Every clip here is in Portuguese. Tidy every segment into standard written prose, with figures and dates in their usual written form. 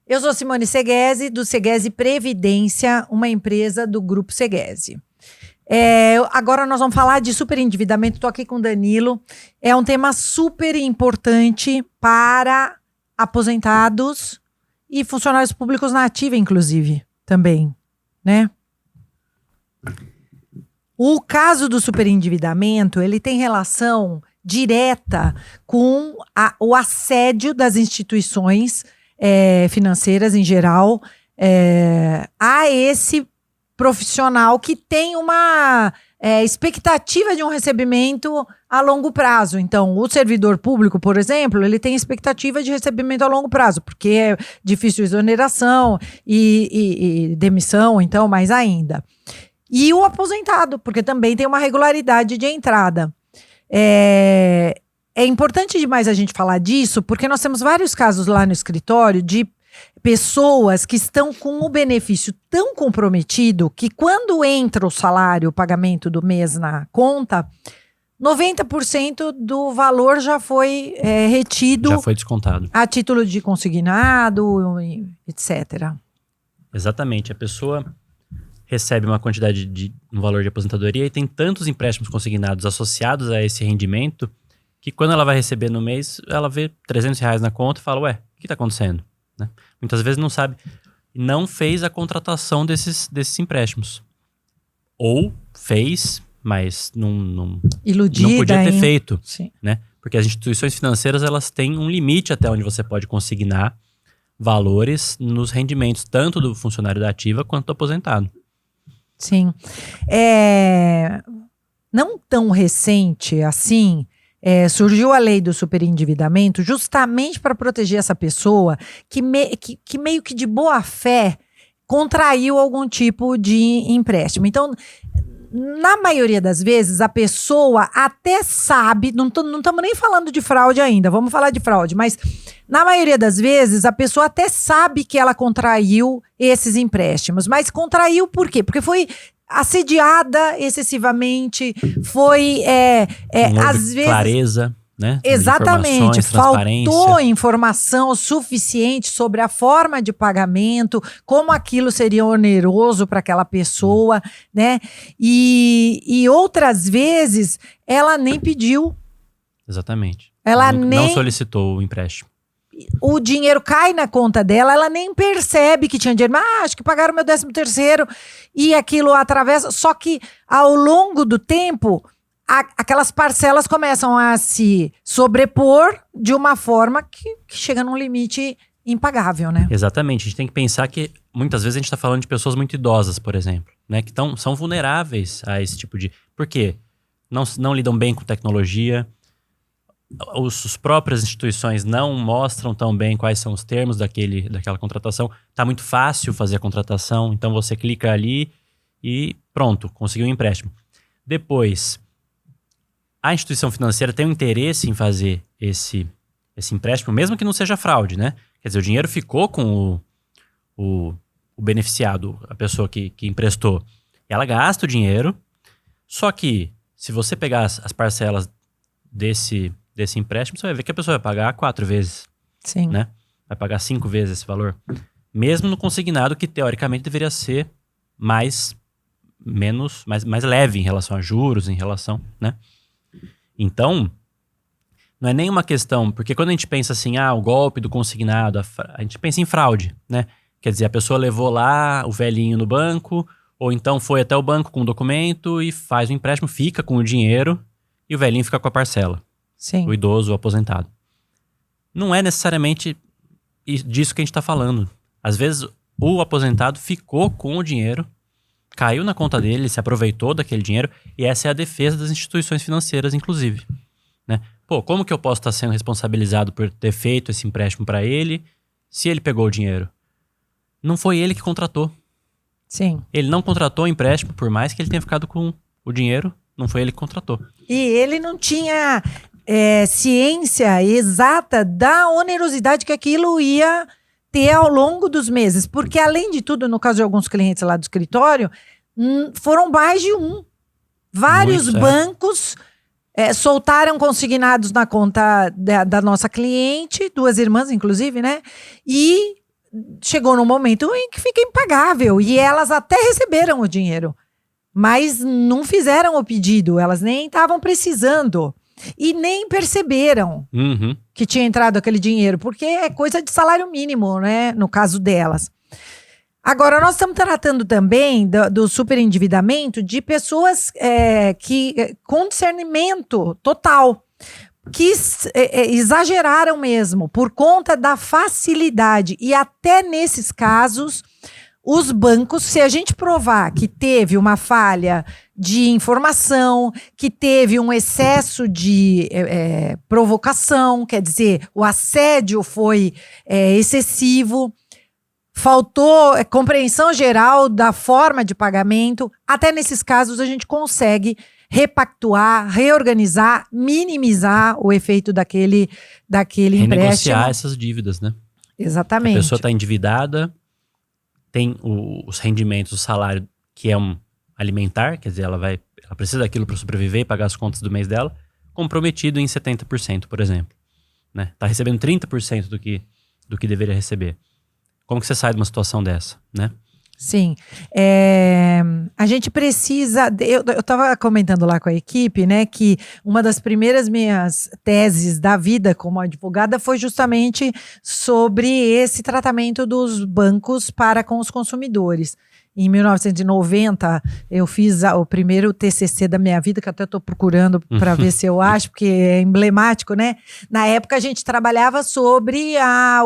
Eu sou Simone Seghezi, do Seghezi Previdência, uma empresa do Grupo Seghezi. Agora nós vamos falar de superendividamento. Estou aqui com o Danilo. É um tema super importante para aposentados e funcionários públicos na ativa, inclusive, também, né? O caso do superendividamento, ele tem relação direta com o assédio das instituições financeiras em geral a esse profissional que tem uma expectativa de um recebimento a longo prazo. Então, o servidor público, por exemplo, ele tem expectativa de recebimento a longo prazo, porque é difícil exoneração e demissão, então, mais ainda. E o aposentado, porque também tem uma regularidade de entrada. É importante demais a gente falar disso, porque nós temos vários casos lá no escritório de pessoas que estão com o benefício tão comprometido que quando entra o salário, o pagamento do mês na conta, 90% do valor já foi retido. Já foi descontado. A título de consignado, etc. Exatamente. A pessoa recebe uma quantidade um valor de aposentadoria e tem tantos empréstimos consignados associados a esse rendimento que quando ela vai receber no mês, ela vê R$300 na conta e fala, ué, o que está acontecendo? Né? Muitas vezes não sabe, não fez a contratação desses empréstimos. Ou fez, mas não podia ter feito. Né? Porque as instituições financeiras elas têm um limite até onde você pode consignar valores nos rendimentos, tanto do funcionário da ativa quanto do aposentado. Sim. Não tão recente assim, surgiu a lei do superendividamento justamente para proteger essa pessoa que meio que de boa fé contraiu algum tipo de empréstimo. Então, na maioria das vezes, a pessoa até sabe, não estamos nem falando de fraude ainda, vamos falar de fraude, mas na maioria das vezes, a pessoa até sabe que ela contraiu esses empréstimos, mas contraiu por quê? Porque foi assediada excessivamente, foi, às vezes... clareza, né? Exatamente, faltou informação suficiente sobre a forma de pagamento, como aquilo seria oneroso para aquela pessoa, né? E outras vezes, ela nem pediu. Exatamente. Ela não solicitou o empréstimo. O dinheiro cai na conta dela, ela nem percebe que tinha dinheiro. Mas acho que pagaram meu 13º e aquilo atravessa. Só que ao longo do tempo, aquelas parcelas começam a se sobrepor de uma forma que chega num limite impagável, né? Exatamente. A gente tem que pensar que muitas vezes a gente está falando de pessoas muito idosas, por exemplo, né? Que são vulneráveis a esse tipo de... Por quê? Não lidam bem com tecnologia. As próprias instituições não mostram tão bem quais são os termos daquela contratação. Tá muito fácil fazer a contratação, então você clica ali e pronto, conseguiu um empréstimo. Depois, a instituição financeira tem um interesse em fazer esse empréstimo, mesmo que não seja fraude, né? Quer dizer, o dinheiro ficou com o beneficiado, a pessoa que emprestou. Ela gasta o dinheiro, só que se você pegar as parcelas desse empréstimo, você vai ver que a pessoa vai pagar 4 vezes. Sim. Né? Vai pagar 5 vezes esse valor. Mesmo no consignado, que teoricamente deveria ser mais leve em relação a juros, em relação, né? Então, não é nenhuma questão, porque quando a gente pensa assim, o golpe do consignado, a gente pensa em fraude, né? Quer dizer, a pessoa levou lá o velhinho no banco, ou então foi até o banco com o documento e faz o empréstimo, fica com o dinheiro e o velhinho fica com a parcela. Sim. O idoso, o aposentado. Não é necessariamente disso que a gente está falando. Às vezes, o aposentado ficou com o dinheiro, caiu na conta dele, se aproveitou daquele dinheiro, e essa é a defesa das instituições financeiras, inclusive. Né? Pô, como que eu posso estar sendo responsabilizado por ter feito esse empréstimo para ele, se ele pegou o dinheiro? Não foi ele que contratou. Sim. Ele não contratou o empréstimo, por mais que ele tenha ficado com o dinheiro, não foi ele que contratou. E ele não tinha... ciência exata da onerosidade que aquilo ia ter ao longo dos meses. Porque, além de tudo, no caso de alguns clientes lá do escritório, foram mais de um. Vários bancos soltaram consignados na conta da nossa cliente, 2 irmãs, inclusive, né? E chegou num momento em que fica impagável. E elas até receberam o dinheiro, mas não fizeram o pedido. Elas nem estavam precisando. E nem perceberam que tinha entrado aquele dinheiro, porque é coisa de salário mínimo, né? No caso delas. Agora, nós estamos tratando também do superendividamento de pessoas com discernimento total, que exageraram mesmo, por conta da facilidade. E até nesses casos, os bancos, se a gente provar que teve uma falha de informação, que teve um excesso de provocação, quer dizer, o assédio foi excessivo, faltou compreensão geral da forma de pagamento, até nesses casos a gente consegue repactuar, reorganizar, minimizar o efeito daquele empréstimo. Renegociar essas dívidas, né? Exatamente. A pessoa está endividada, tem os rendimentos, o salário que é um alimentar, quer dizer, ela precisa daquilo para sobreviver e pagar as contas do mês dela, comprometido em 70%, por exemplo. Né? Tá recebendo 30% do que deveria receber. Como que você sai de uma situação dessa, né? Sim. A gente precisa... Eu estava comentando lá com a equipe, né, que uma das primeiras minhas teses da vida como advogada foi justamente sobre esse tratamento dos bancos para com os consumidores. Em 1990, eu fiz o primeiro TCC da minha vida, que até estou procurando para ver se eu acho, porque é emblemático, né? Na época, a gente trabalhava sobre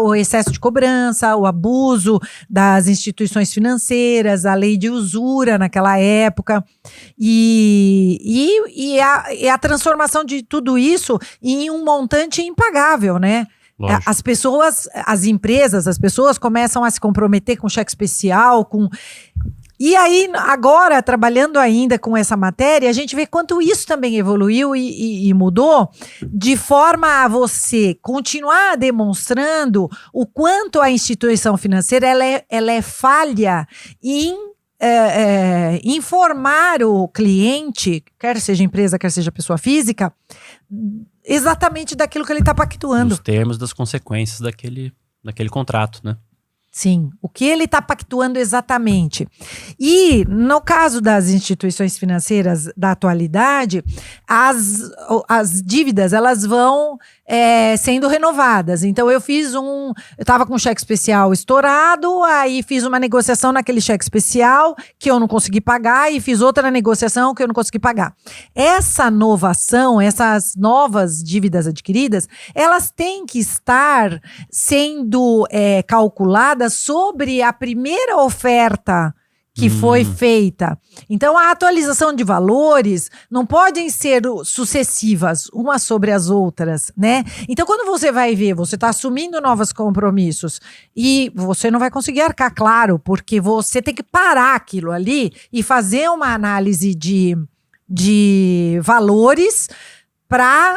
o excesso de cobrança, o abuso das instituições financeiras, a lei de usura naquela época, e a transformação de tudo isso em um montante impagável, né? Lógico. As pessoas, as empresas, as pessoas começam a se comprometer com cheque especial, E aí, agora, trabalhando ainda com essa matéria, a gente vê quanto isso também evoluiu e mudou, de forma a você continuar demonstrando o quanto a instituição financeira ela é falha em informar o cliente, quer seja empresa, quer seja pessoa física, exatamente daquilo que ele está pactuando. Os termos das consequências daquele contrato, né? Sim, o que ele está pactuando exatamente. E, no caso das instituições financeiras da atualidade, as dívidas, elas vão sendo renovadas. Então, eu estava com um cheque especial estourado, aí fiz uma negociação naquele cheque especial que eu não consegui pagar e fiz outra negociação que eu não consegui pagar. Essa novação, essas novas dívidas adquiridas, elas têm que estar sendo calculadas sobre a primeira oferta que foi feita. Então, a atualização de valores não podem ser sucessivas, umas sobre as outras, né? Então, quando você vai ver, você está assumindo novos compromissos e você não vai conseguir arcar, claro, porque você tem que parar aquilo ali e fazer uma análise de valores para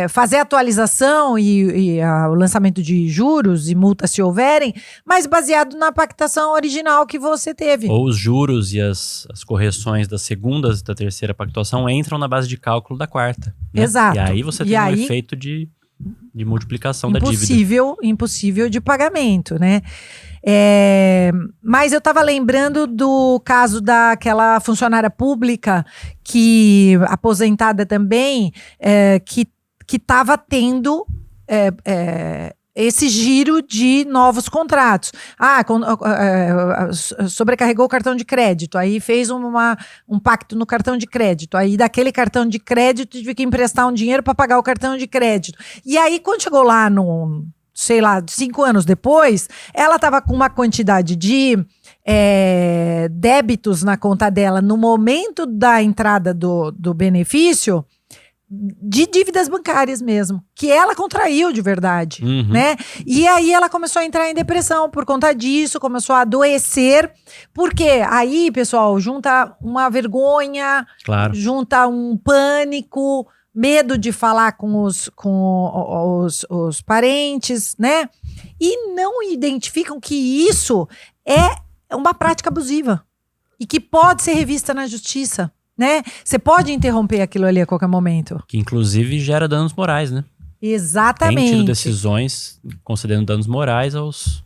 fazer a atualização e o lançamento de juros e multas se houverem, mas baseado na pactação original que você teve. Ou os juros e as correções das segundas e da terceira pactuação entram na base de cálculo da quarta. Né? Exato. E aí você tem um efeito de multiplicação da dívida. Impossível de pagamento, né? Mas eu estava lembrando do caso daquela funcionária pública que, aposentada também, que estava tendo esse giro de novos contratos. Sobrecarregou o cartão de crédito, aí fez um pacto no cartão de crédito, aí daquele cartão de crédito tive que emprestar um dinheiro para pagar o cartão de crédito. E aí, quando chegou lá sei lá, 5 anos depois, ela estava com uma quantidade de débitos na conta dela no momento da entrada do benefício, de dívidas bancárias mesmo, que ela contraiu de verdade, né? E aí ela começou a entrar em depressão por conta disso, começou a adoecer, porque aí, pessoal, junta uma vergonha, claro, junta um pânico, medo de falar com os parentes, né? E não identificam que isso é uma prática abusiva e que pode ser revista na justiça, né? Você pode interromper aquilo ali a qualquer momento. Que inclusive gera danos morais, né? Exatamente. Tem tido decisões concedendo danos morais aos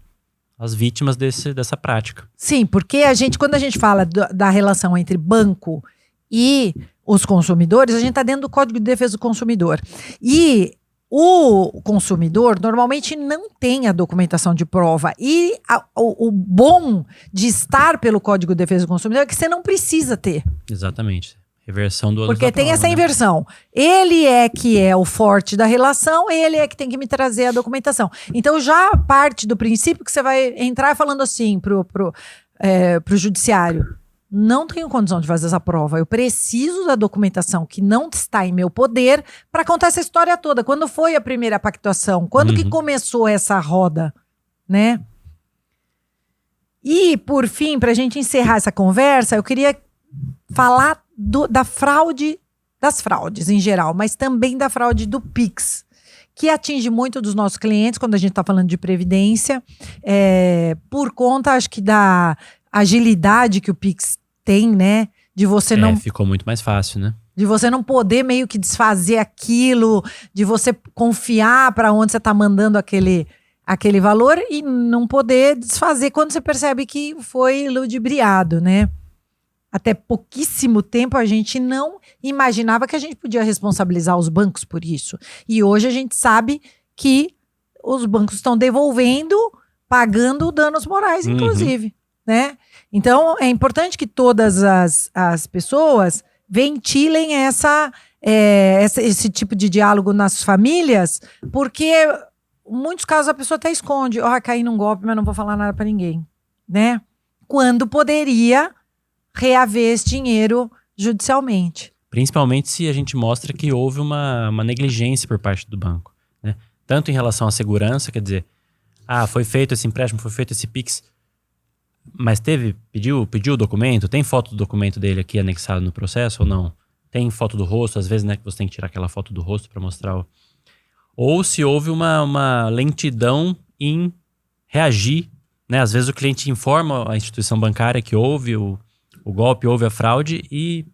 as vítimas dessa prática. Sim, porque quando a gente fala da relação entre banco e os consumidores, a gente está dentro do Código de Defesa do Consumidor. E o consumidor normalmente não tem a documentação de prova. E o bom de estar pelo Código de Defesa do Consumidor é que você não precisa ter. Exatamente. Reversão do ônus Porque da tem prova, essa né? inversão. Ele é que é o forte da relação, ele é que tem que me trazer a documentação. Então já parte do princípio que você vai entrar falando assim pro judiciário: não tenho condição de fazer essa prova, eu preciso da documentação que não está em meu poder para contar essa história toda. Quando foi a primeira pactuação? Quando que começou essa roda, né? E, por fim, para a gente encerrar essa conversa, eu queria falar da fraude, das fraudes em geral, mas também da fraude do Pix, que atinge muito dos nossos clientes quando a gente está falando de previdência, por conta, acho que, da agilidade que o Pix tem, né? De você não... Ficou muito mais fácil, né? De você não poder meio que desfazer aquilo, de você confiar para onde você está mandando aquele valor e não poder desfazer quando você percebe que foi ludibriado, né? Até pouquíssimo tempo a gente não imaginava que a gente podia responsabilizar os bancos por isso. E hoje a gente sabe que os bancos estão devolvendo, pagando danos morais, inclusive, né? Então, é importante que todas as pessoas ventilem esse tipo de diálogo nas famílias, porque em muitos casos a pessoa até esconde: caí num golpe, mas não vou falar nada para ninguém, né? Quando poderia reaver esse dinheiro judicialmente. Principalmente se a gente mostra que houve uma negligência por parte do banco, né? Tanto em relação à segurança, quer dizer, foi feito esse empréstimo, foi feito esse Pix, mas pediu o documento, tem foto do documento dele aqui anexado no processo ou não? Tem foto do rosto, às vezes, né, que você tem que tirar aquela foto do rosto para mostrar Ou se houve uma lentidão em reagir, né? Às vezes o cliente informa a instituição bancária que houve o golpe, houve a fraude e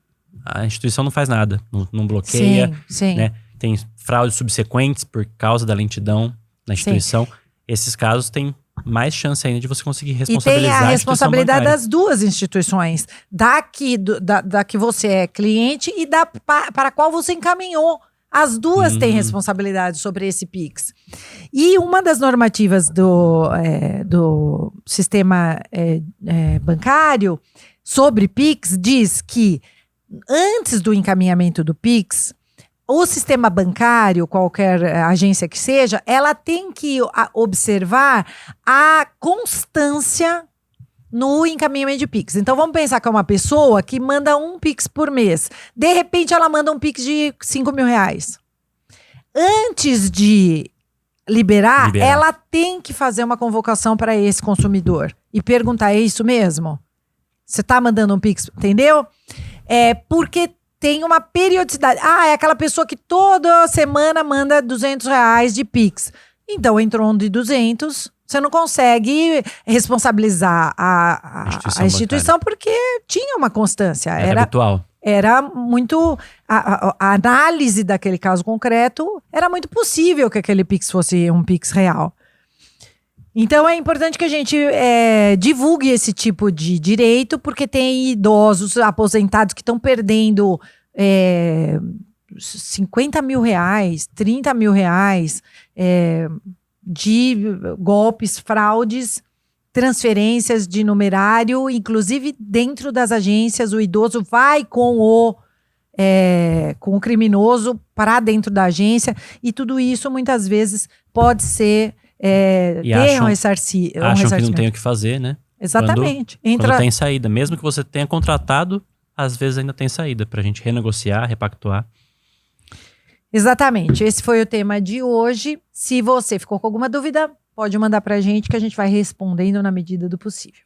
a instituição não faz nada, não bloqueia. Sim. Né? Tem fraudes subsequentes por causa da lentidão na instituição. Sim. Esses casos têm mais chance ainda de você conseguir responsabilizar e tem a responsabilidade bancária. das duas instituições, da que você é cliente e para a qual você encaminhou. As duas têm responsabilidade sobre esse Pix. E uma das normativas do sistema bancário sobre Pix diz que antes do encaminhamento do Pix, o sistema bancário, qualquer agência que seja, ela tem que observar a constância no encaminhamento de Pix. Então, vamos pensar que é uma pessoa que manda um Pix por mês. De repente, ela manda um Pix de R$5.000. Antes de liberar, ela tem que fazer uma convocação para esse consumidor e perguntar: é isso mesmo? Você está mandando um Pix, entendeu? Porque tem uma periodicidade. É aquela pessoa que toda semana manda R$200 de Pix. Então, entrou um de 200, você não consegue responsabilizar a instituição porque tinha uma constância. Era habitual. Era muito... A análise daquele caso concreto, era muito possível que aquele Pix fosse um Pix real. Então, é importante que a gente divulgue esse tipo de direito, porque tem idosos aposentados que estão perdendo R$50.000, R$30.000 de golpes, fraudes, transferências de numerário, inclusive dentro das agências. O idoso vai com o criminoso para dentro da agência, e tudo isso muitas vezes pode ser ter um ressarcimento. Acham que não tem o que fazer, né? Exatamente. Quando tem saída. Mesmo que você tenha contratado, às vezes ainda tem saída para a gente renegociar, repactuar. Exatamente. Esse foi o tema de hoje. Se você ficou com alguma dúvida, pode mandar para a gente que a gente vai respondendo na medida do possível.